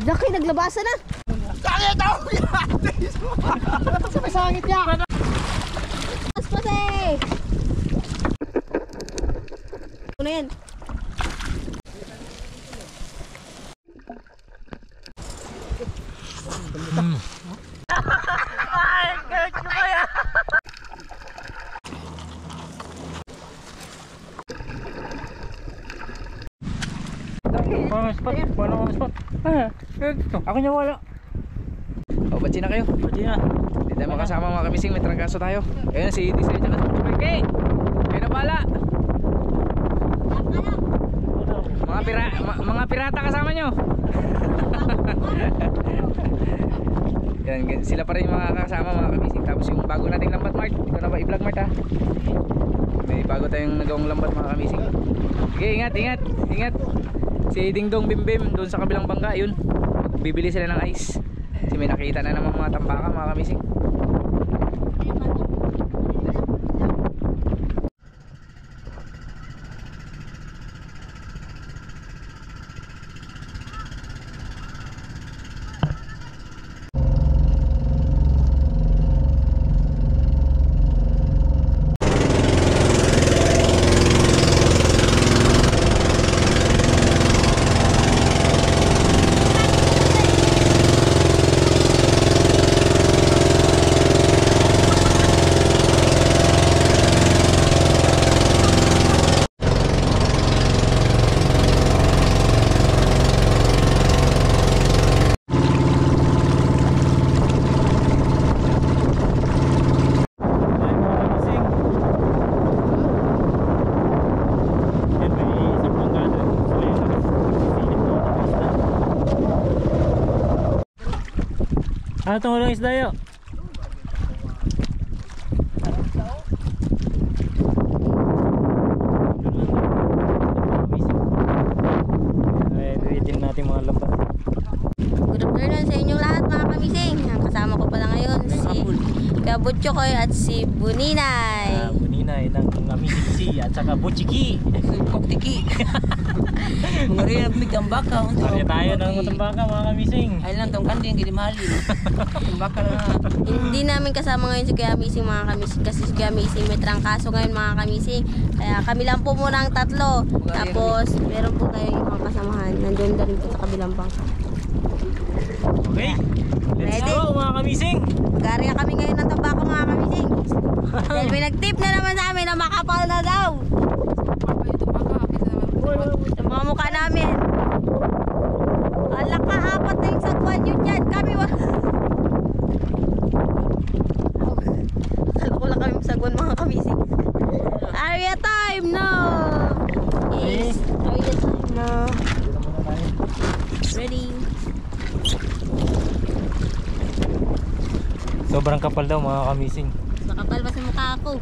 Laki, naglabasan na. Sangit ako! May sangit niya! Paspas eh! Ano yan? Ay, kahit ko kaya! Parang spot, parang spot. Ako niya wala. O, ba't na kayo? Pwede na. Hindi tayo makasama mga kamising, may trangkaso tayo. Ayun si Disay tsaka si Mikey. Kayo na pala. Mga pirata kasama nyo. Yan, sila pa rin mga kasama mga kamising. Tapos yung bago nating lambat, Mart. Ikaw na ba i-vlog, Mart, ha? May bago tayong nagawang lambat mga kamising. Sige, ingat, ingat, ingat. Si Dingdong Bimbim doon sa kabilang bangka, yun. Bibili sila ng ice. Kasi may nakita na naman mga tambaka mga kamising. Ano itong ulang isda yun? Ready natin mga lambat. Good afternoon sa inyong lahat mga kamising. Ang kasama ko pala ngayon si Kuya Butchokoy at si Buninay. Buninay ng Amazing Sea at saka Butchiki. Koktiki. Mga rin may tambaka. Kaya tayo ng tambaka mga kamising. Ay lang tong kanding gini mahalin. Tambaka na. Hindi namin kasama ngayon si Kuya Amazing mga kamising kasi si Kuya Amazing may trangkaso ngayon mga kamising. Kaya kami lang po muna ang tatlo. Tapos meron po tayo yung mga kasamahan. Nandun na rin po sa kabilang bangka. Okay, let's Ready? go mga kamising. Gari kami ngayon ng tambaka mga kamising. Dahil may nag-tip na naman sa amin na makapal na daw. Sa mga mukha namin. Alak ka, apat na yung sagwan nyo dyan. Kami akala ko lang kami sagwan mga kamising. Area time no. Yes, area time no. Ready. Sobrang kapal daw mga kamising. Makapal pa sa mukha ko.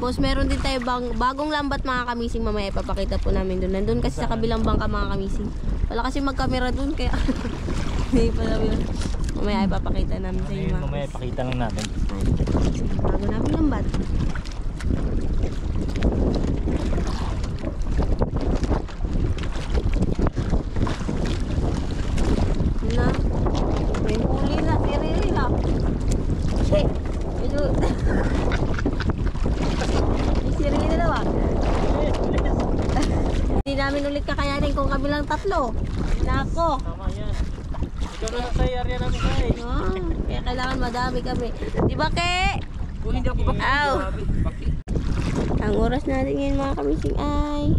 Tapos meron din tayo bagong lambat mga kamising, mamaya ipapakita po namin doon. Nandun kasi sa kabilang bangka mga kamising. Wala kasi magkamera doon kaya hindi pa namin. Mamaya ipapakita namin sa inyo. Mamaya ipakita lang natin. Bago namin lambat. Na, may huli na, sirili na. Shit, medyo sirili na daw ah. Hindi namin ulit kakayanin kung kabilang tatlo. Nako. Tama yan. Ikaw na sa area namin guys. Kaya kailangan madami kami. Di ba ke? Kung hindi ako baki. Aw. Ang oras natin ngayon mga kamising ay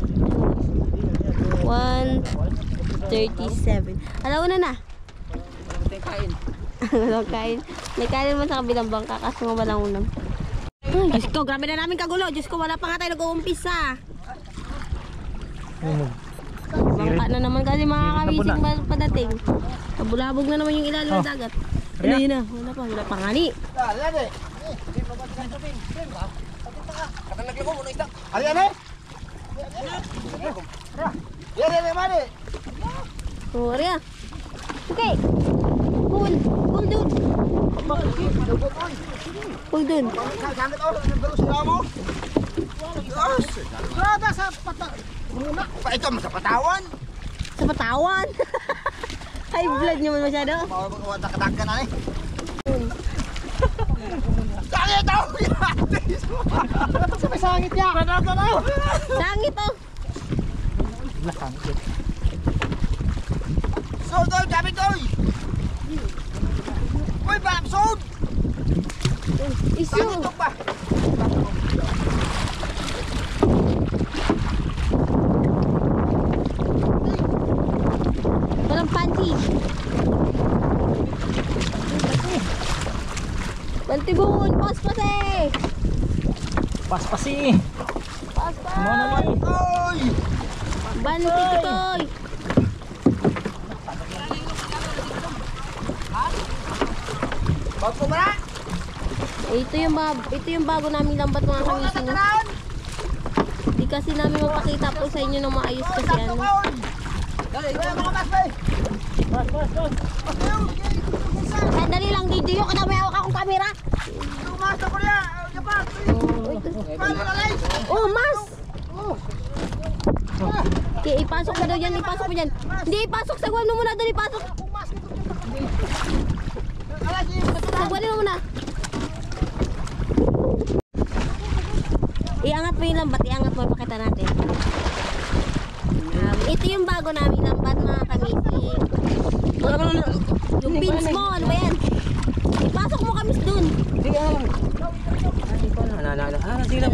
1:37. Alauna na. Kain. Walang kain. May kain naman sa kabilang bangka kasi nga walang unam. Ay, Diyos ko, grabe na namin kagulo. Diyos ko, wala pa nga tayo nag-uumpisa. Bangka na naman kasi mga kamising padating. Kabulabog na naman yung ilalim ng dagat. Ano yun na? Wala pa nga ni. Ari ano? Yan, mari. Oh, Ria. Okay. Pull dun. Pull dun. Sangit ako, nagdalo sila mo. Graba sa pata. Muna. Ito, masapatawan. Sa patawan. High blood naman masyado. Nakatagka na eh. Sangit daw! Sa sangit niya! Kanata daw! Sangit oh. Sod daw! Sabi daw! Uy, bam! Sod! Isu. Sangit daw pa! Walang panty. Bantibun, paspas eh. Paspasi! Paspas. Ano naman? Uy! Banti tutoy. Ba't mo ba? Ito yung bago namin lambat mga kamising. Hindi kasi namin mapakita po sa inyo ng maayos kasi ano. Sandali lang, video ka na may hawak akong camera. Oh, mas! Okay, ipasok na daw yan, ipasok mo yan. Hindi, ipasok, sagwan mo muna doon, ipasok. Sagwanin mo muna. Iangat mo yung lambat, iangat mo, ipakita natin. Ito yung bago namin lambat mga kamising. Yung pins mo, ano ba yan? Ipasok mo kamis dun. Salamat. Yan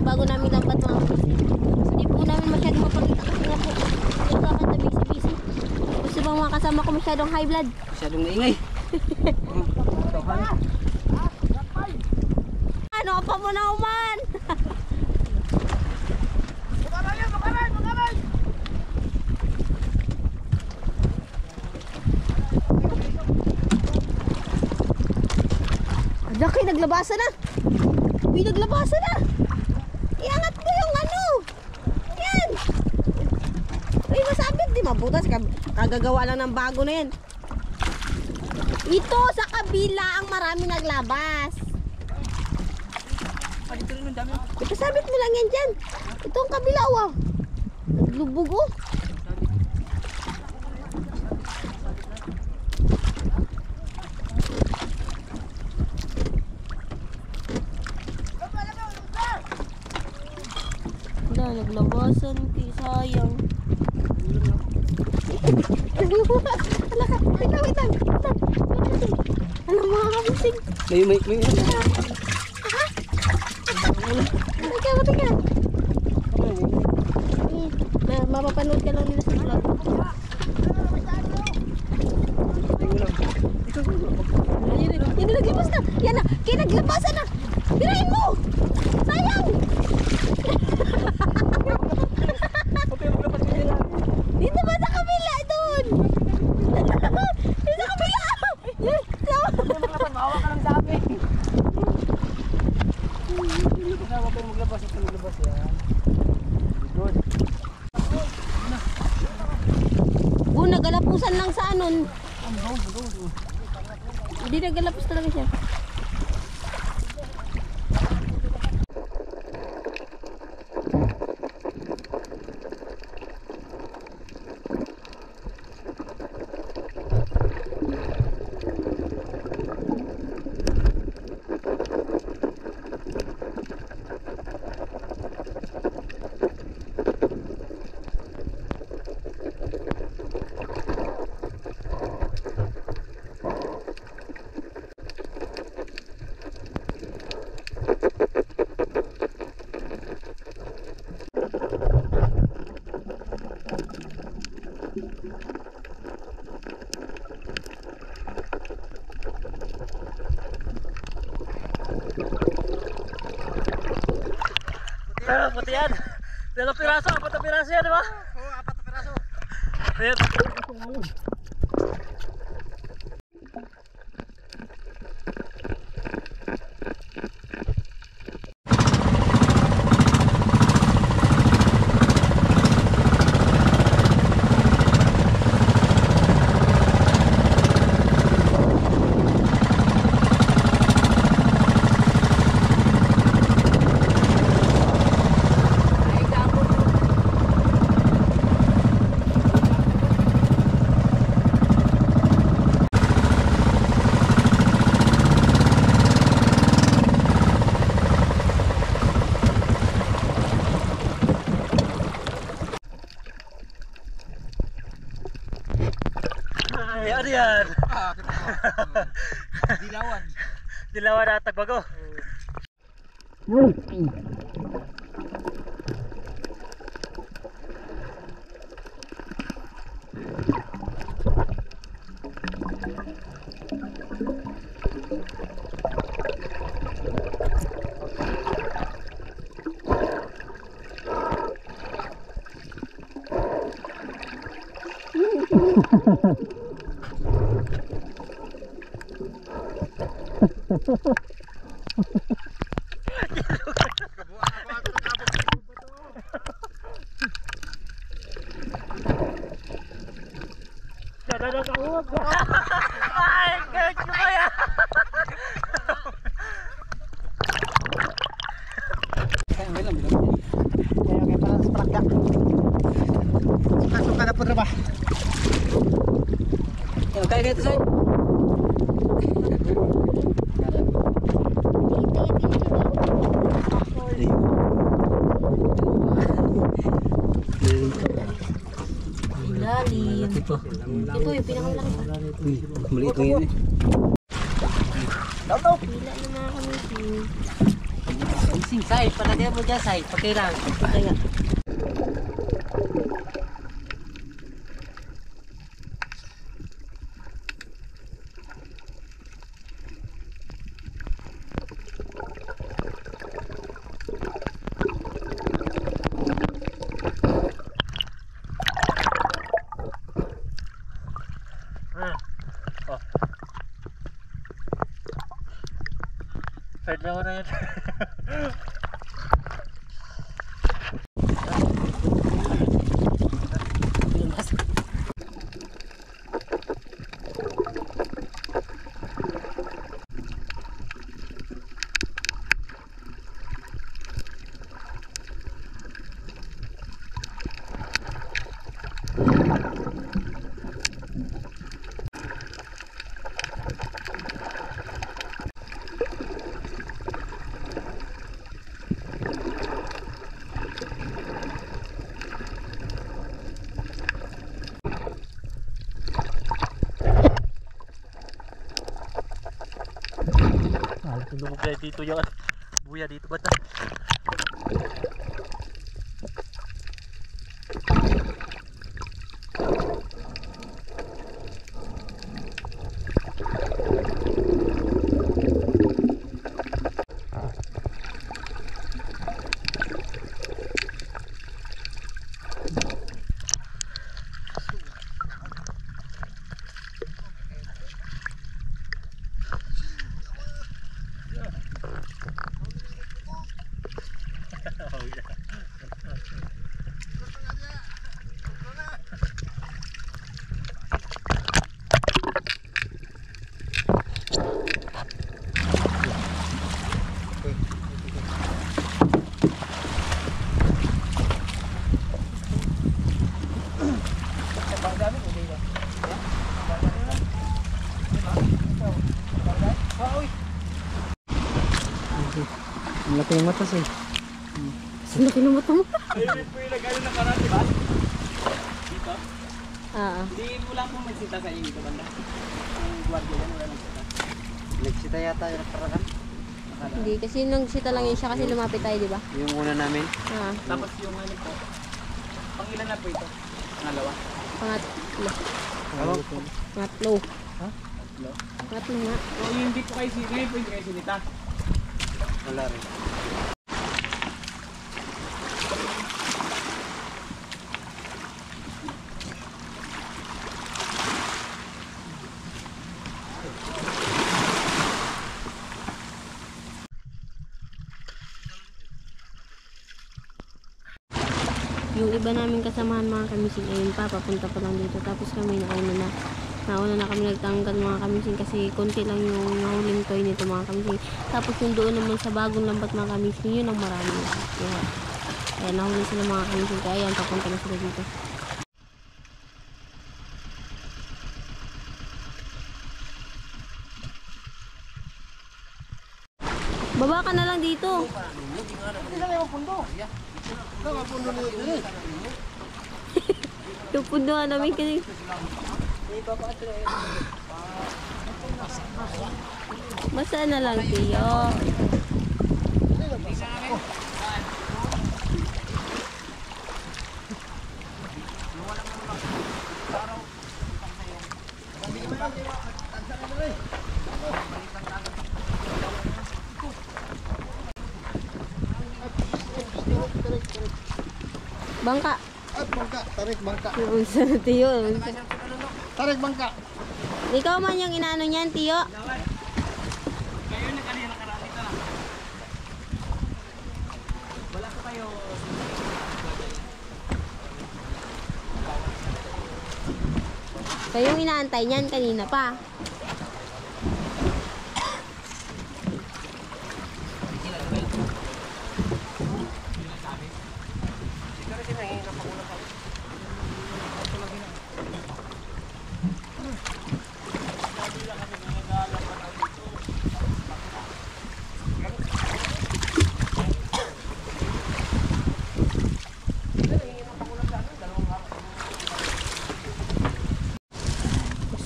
yung bago namin lambat mga kamising. Hindi po namin masyadong mapakita kasi nga po nagkakanta busy-busy. Gusto bang mga kasama ko masyadong high blood? Masyadong naingay. Ano pa mo na uman? Laki, naglabasan na. Uy, naglabasan na. Iangat mo yung ano. Yan. Uy, masabit. Di mabutas. Kagagawa lang ng bago na yan. Ito sa kabila ang marami naglabas. Ipasabit mo lang yan dyan. Ito ang kabila, wow. Naglubog, oh. Wala, naglabasan. Sayang. Wala ka. Wait lang. Alam mo mga kamising. May Teka. Mapapanood ka lang nila sa vlog. Yan na, naglabas na. Yan na, kinaglabasan na. Pirahin mo. Sayang. Dito ba sa kabila? Doon. Dito sa kabila. Mawa ka ng dami. Huwag kayong maglabas at maglabas yan. Good. Nagalapusan lang sa anon. Hindi nagalapos talaga siya. Puti yan. Dalawang piraso, 4 na piraso yan, di ba? Oo, 4 na piraso. Ayan. yan. Dilawan. Dilawan na tagbago. Ay, kahit ko kaya. Suka na po ba? Kaya ganito sa'yo. Lalim. Ito yung pinakamalaki pa. Maliit lang yun eh. Pila na mga kamising. Sing side, palagyan mo dyan side. Pagkailang. Kaya. Side lang na yan. Lumog na dito yung buya dito ba ta? Ang laki ng matas eh. Ang laki ng mata mo. Ayun po yung nag-ano na karate ba? Dito? Oo. Hindi mo lang po magsita sa inyo dito banda. Ang guardia yan wala nagsita. Nagsita yata yung nakaraan. Hindi, kasi nagsita lang yun siya kasi lumapit tayo, di ba? Yung una namin. Ah, Tapos yung ano po. Pangilan na po ito? Pangalawa? pangatlo. Pangatlo. Ha? Pangatlo nga. O yung hindi po kayo sinita, ngayon po hindi kayo sinita. Wala rin. Yung iba namin kasamahan mga kamising ayun pa, papunta pa lang dito. Tapos kami nauna na kami nagtanggal mga kamising kasi konti lang yung nahuling toy nito mga kamising. Tapos yung doon naman sa bagong lambat mga kamising, yun ang marami. Kaya nahuli sila mga kamising, kaya yan, papunta na sila dito. Baba ka na lang dito. Yung pundo nga namin kasi. Basta na lang, Tiyo. Bangka. At bangka, tarik bangka. Unsa na, Tiyo? Tarik bangka. Ikaw man yung inaano niyan, Tiyo. Kayo yung inaantay niyan kanina pa.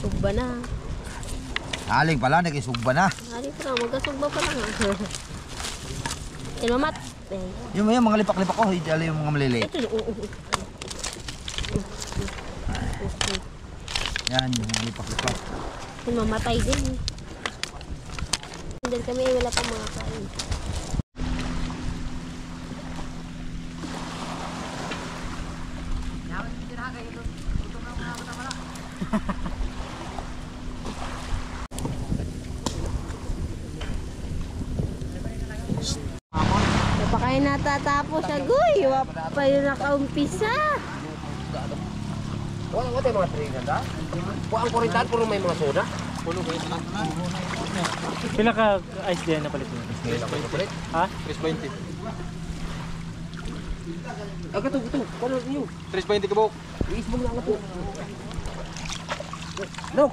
Sugba na. Aling pala, nag-isugba na. Hari pa lang, magkasugba pa lang. Mamat. Yung mga lipak-lipak ko, hindi yung mga maliliit. Yan, yung mga lipak-lipak. Mamatay din. Hindi kami, wala pa mga kain. Pa kayo natatapos, agoy. Pa yun nakaumpisa. Wala tayo mga trainer da? Ang kurintan, puro may mga soda. Pila ka ice diyan na palit mo? Ha? 320. Ito. Kano niyo? 320 ka, Bok. Iisbog na ako. No.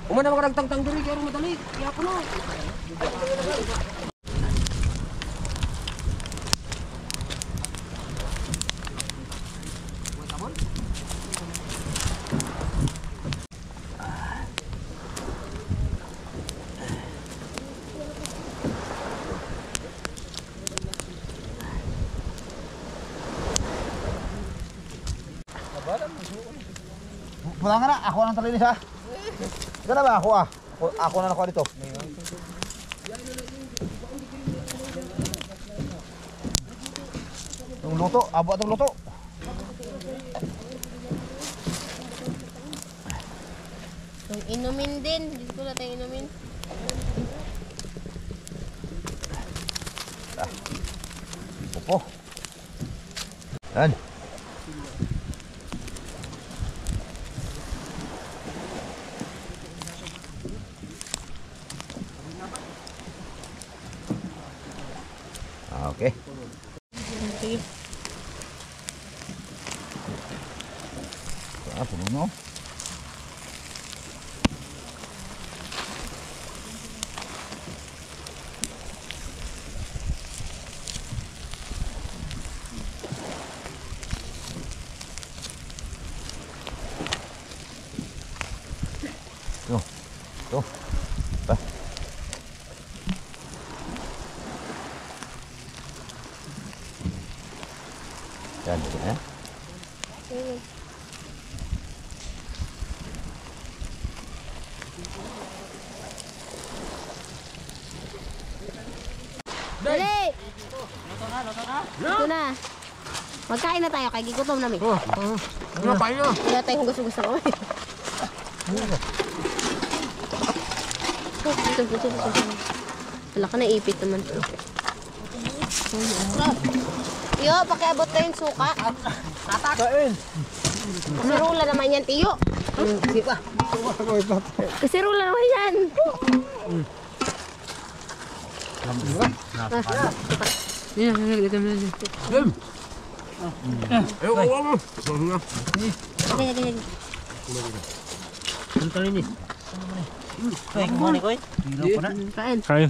Umana ka nagtangtang diri kay madali. Kaya ko no. Pulang ka na, ako nang talinis ha. Ika na ba? Ako ah. Ako na nakuha dito. Itong luto, abo itong luto. Yung inumin din. Dito ko natin inumin. Opo. Yan. Okay. Sige. Puno no? Tuh. Bah. Yan, ya. Sige. Dali! Ito na. Magkain na tayo kay gigutom namin. Ano pa niyo? Wala tayong gusto-gusto kami. Dito. Wala ka na ipit naman to. Tiyo, pakiabot ko yung suka. Kain. Kasirula naman yan, Tiyo. Kasirula naman yan. Sige. Kain mo ni Koy. Kain. Kain.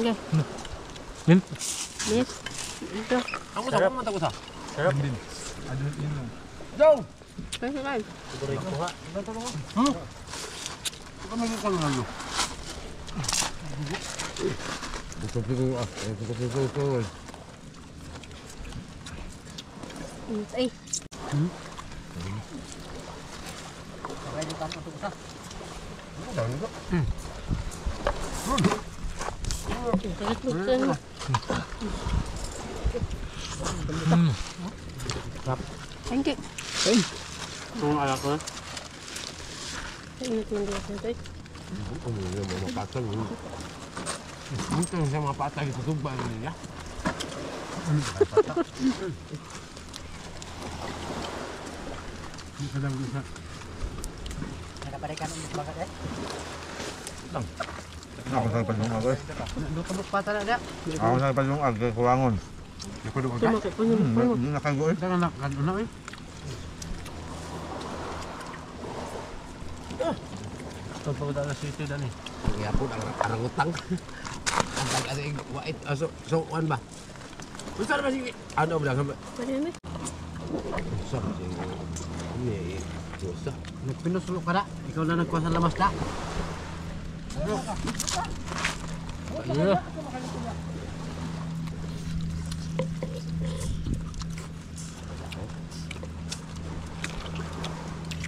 Okay. Min. Yes. Ito. Ako sa. Sarap din. Go! Kain, kain. Ay. Thank you. Ang alak ko. Ingat mo dito ito. Nakaparikan ulit bagat eh. Ako sa pagmumag eh. Lukabok pa talaga. Ako sa pagmumag eh, kulangon. Sumakit po yung mo. Hindi nakago eh. Pagpagod na sito dan eh. Kaya po, ang utang. Ang pag-asing wait. So, ano ba? Gusto na ba sige? Ano ba? Pwede naman. Gusto ba sige? Hindi. Gusto. Nagpinusulok ka na. Ikaw na nagkuha sa lamas na.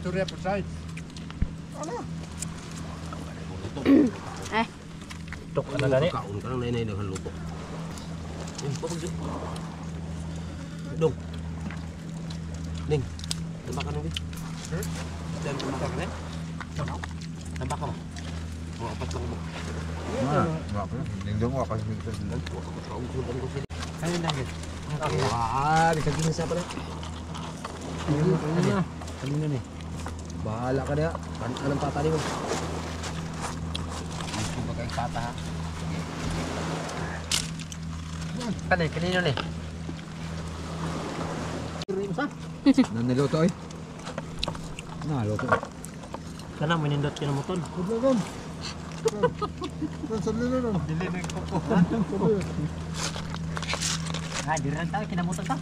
Storya po sa'yo. Eh. Tok na gani. Kaon ka ng nainay ng luto. Yung pabagdito. Dong. Ning. Tamba ka nung di. Dan tamba ka na. Tamba ka ba? O, apat lang mo. Nindong ako kasi sa silang. Kaungkutan ko sila. Kayo na gid. Di ka ginsa pa na. Kanina ni. Bahala ka na. Anong pata mo? Gusto ba kayong pata ha? Kanino ni? Naniluto eh. Naluto. Kana manindot ka na mo ton. Ah, di rin tayo kinamutan ka.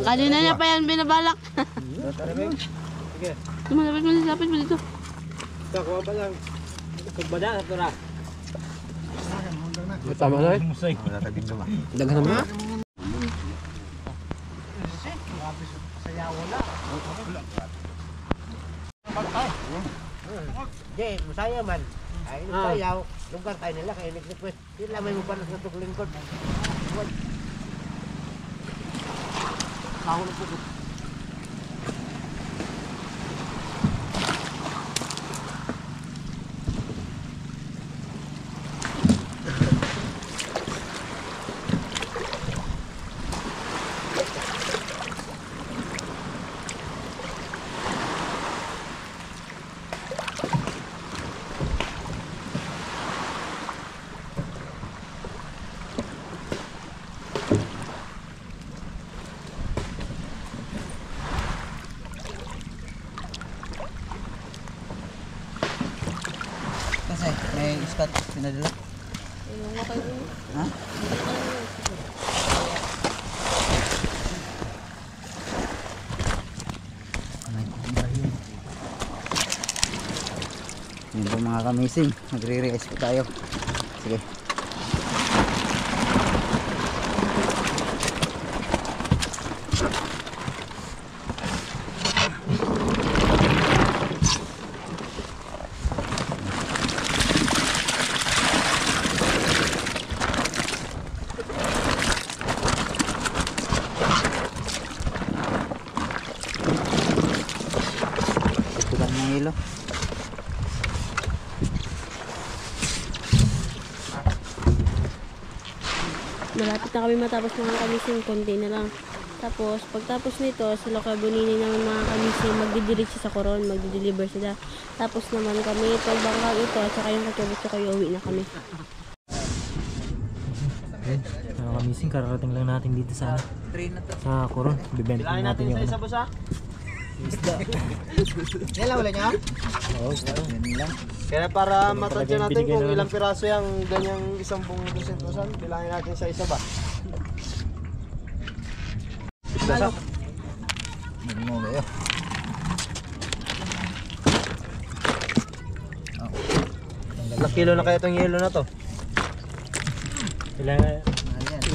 Kanina niya pa yan binabalak. Tumalapit mo dito. Kakuha pa lang. Pagbada sa tura. Tama na eh. Musay. Daghan naman. Di, masaya man. Ay, sayaw. Lugar tayo nila kaya nag-request. Sila may mapalas na itong lingkod. Ako na po. Kasi may iskat pinadala. Yung mga kayo. Ha? Yan po mga kamising. Magre-re-ice po tayo. Sige. Tutukan ng hilo. Malapit na kami matapos mga kamising, konti na lang. Tapos, pagtapos nito, sila kabuninin naman mga kamising, magdidiretso sa Coron, magdi-deliver sila. Tapos naman kami, pagbangkag ito, at saka yung katubot sa kayo, uwi na kami. Mga kamising, kararating lang natin dito sa Coron. Bibenta natin yung ano. Isda. Yan lang wala niya? Oo. Yan lang. Kaya para matadya natin binigyan kung naman. ilang piraso yung ganyang 10,200, bilangin natin sa isa ba? Dasa. Mo ba yun? Ilang kilo na kaya itong yelo na to? Ilang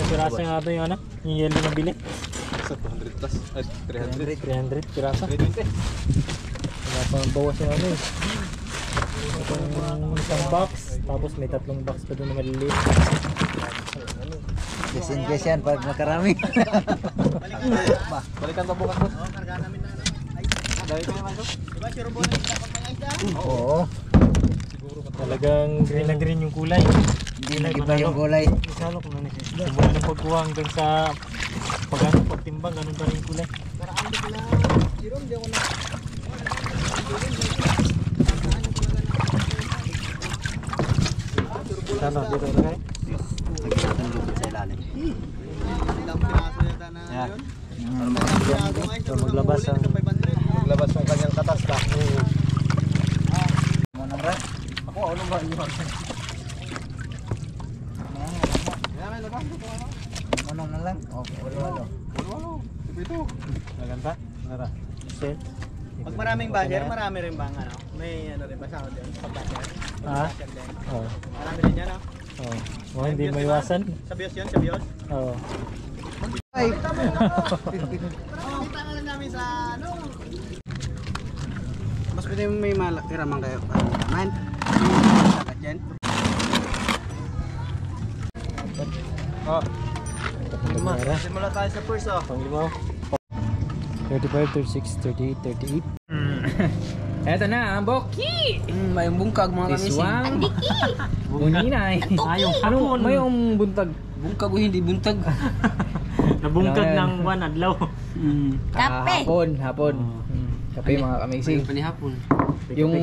piraso nga ba yung ano? Yung yellow na bili? Sa 200 plus. 300. 300 piraso. 320. Wala pang bawas yung ano eh. Itong isang box, tapos may 3 box pa doon na maliliit. Just in case yan, pag makarami. Balikan to bukas boss. Oo. Talagang green na green yung kulay. Hindi nag-iba yung gulay. Isalo kung ano siya. Simula ng pagkuha hanggang sa pagtimbang, ganun pa rin yung kulay. Sana, dito na kayo. Yan. So, maglabas ang Maglabas ng kanyang katas ka. Mo nang rat. Ako, ano ba yun? Manong na lang. Okay, wala. maganda. Nara. Set. Pag maraming basher, marami rin bang ano? May ano rin ba sa din? Pag basher? Ha? Basher din. Oo. Marami rin yan, no? Oo. Oh, hindi maiwasan. Sa bios yun, sa bios. Oo. Kita nga lang namin sa ano. Mas pwede may malakiraman kayo. Man. Sakat yan. Oh. Nara. Simula tayo sa first oh. Pang lima. 35, 36, 38, 38. Eto na, ang boki! May bungkag mga Iswang. Buninay. Anong may yung buntag? Bungkag o hindi buntag. Nabungkag Ano yan? ng one adlaw. Kape. Hapon. Kape mga kamixing. Panihapon. Yung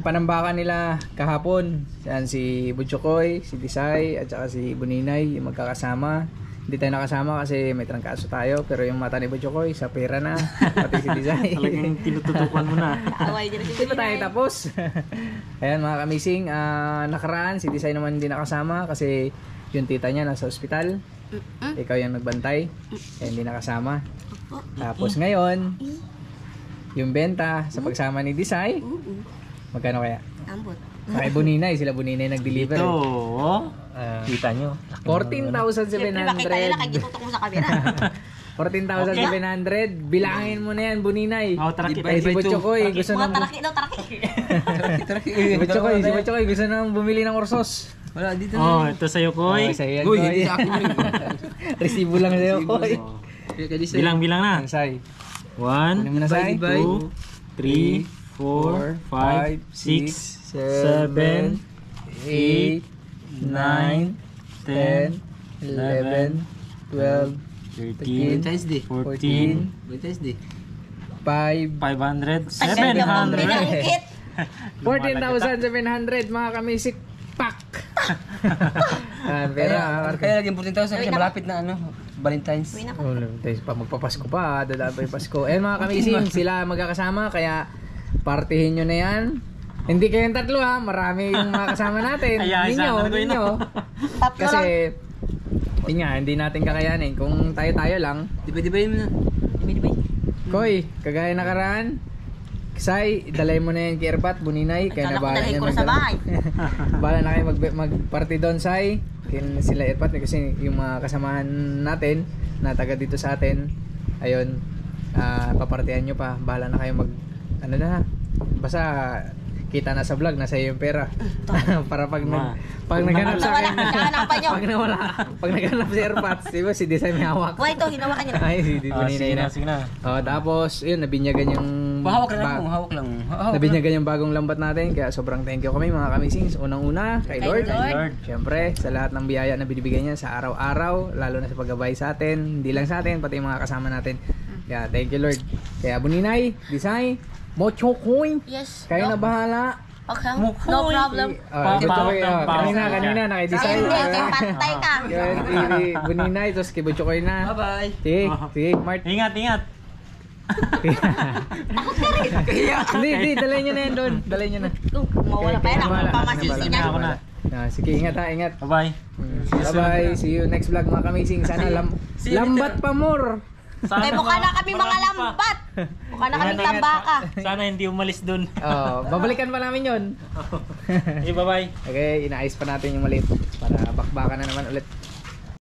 panambakan nila kahapon, yan si Butchokoy, si Disay, at saka si Buninay, yung magkakasama. Hindi tayo nakasama kasi may trangkaso tayo, pero yung mata ni Butchokoy, sa pera na, pati si Disay. Talagang tinututukan mo na. Away din Hindi pa tayo tapos. Ayan mga kamising, nakaraan, si Disay naman hindi nakasama kasi yung tita niya nasa ospital. Ikaw yung nagbantay, kaya hindi nakasama. Tapos ngayon, yung benta sa pagsama ni Disay, magkano kaya? Ambot. Kay Buninay, sila Buninay nag-deliver. Ito, oh. Kita nyo. 14,700. Nakagitutok mo sa camera. 14,700. Bilangin mo na yan, Buninay. Oh, taraki. Eh, si Butchokoy, gusto Mga nang taraki daw, taraki. si Butchokoy gusto nang bumili ng orsos. Wala dito Oh, ito sa'yo, Koy. Sa'yo yan, Uy, Koy. hindi sa akin yun. Resibo lang sa'yo, Koy. Bilang-bilang na. Ang say. 1, Ano mo na, Sai? 2, 3, 4, 5, 6, 7, 8, 9, 10, 11, 12, 13, 14, 500, 700. 14,700 mga kamisik pak. Pero Kaya laging 14,000 kasi malapit na ano, Valentine's. magpapasko pa, dadaan pa yung Pasko. Eh mga kamising, sila magkakasama kaya partihin nyo na yan. Hindi kayong tatlo ha, marami yung mga kasama natin. Ay, Ninyo. Kasi yun nga, hindi natin kakayanin. Kung tayo-tayo lang, Diba-dibayin mo na. Koy, kagaya nakaraan, Sai, dalay mo na yan kay Erpat, Buninay, kaya Kala ko nabahala dalhin niya ko na sa bahay. Bahala na kayo mag-party doon, Sai. Kaya sila Erpat, kasi yung mga kasamahan natin na taga dito sa atin, ayun, papartihan nyo pa. Bahala na kayo ano na, basta kita na sa vlog, nasa iyo yung pera. Para pag naghanap sa akin, pag naghanap si Erpat, diba si Desay may hawak. Why ito, hinawakan niya. Ay, si Buninay na. Sige na. Tapos, yun, nabinyagan yung Hawak lang. nabinyagan yung bagong lambat natin, kaya sobrang thank you kami mga kamisings. Unang-una kay Lord. Siyempre, sa lahat ng biyaya na binibigay niya sa araw-araw, lalo na sa paggabay sa atin, hindi lang sa atin, pati yung mga kasama natin. Kaya thank you Lord. Kaya Buninay, Disay, Butchokoy, Yes. kayo na bahala. Okay, no problem. Butchokoy, kanina na kay Disay. Pantay ka. Buninay, tapos kay Butchokoy na. Bye-bye. Sige, Mart. Ingat. Hindi, dalhin nyo na yan doon. Dalhin nyo na. Kung mawala pa yan, ako Wala. pamasisi niya. Ako na. Sige, ingat ha, ingat. Bye-bye. Bye-bye. See you next vlog mga kamising. Sana lambat pa more. Kaya mukha na kami mga lambat. Mukha na kami tambaka. Sana hindi umalis dun. Babalikan pa namin yun. Okay, bye-bye. Okay, inaayos pa natin yung maliit para bakbakan na naman ulit.